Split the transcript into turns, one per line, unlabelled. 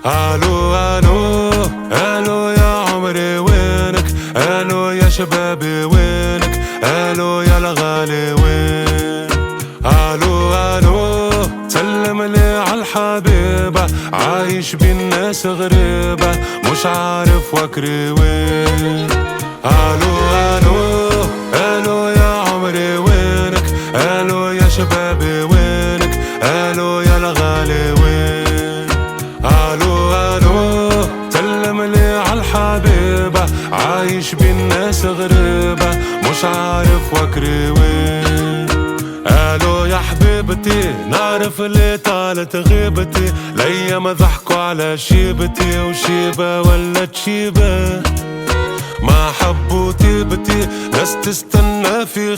الو الو الو يا عمري وينك؟ الو يا شبابي وينك؟ الو يا الغالي وين؟ الو الو سلم لي عالحبيبة، عايش بالناس غريبة مش عارف وكري وين. الو الو الو يا عمري وينك؟ الو يا شبابي وينك؟ الو يا الغالي وين؟ الو الو سلم لي عالحبيبة، عايش بالناس غريبة مش عارف وكري وين. الو يا حبيبتي نعرف اللي طالت غيبتي، الايام ضحكوا على شيبتي وشيبة ولا تشيبة، ما حبوا طيبتي ناس تستنى في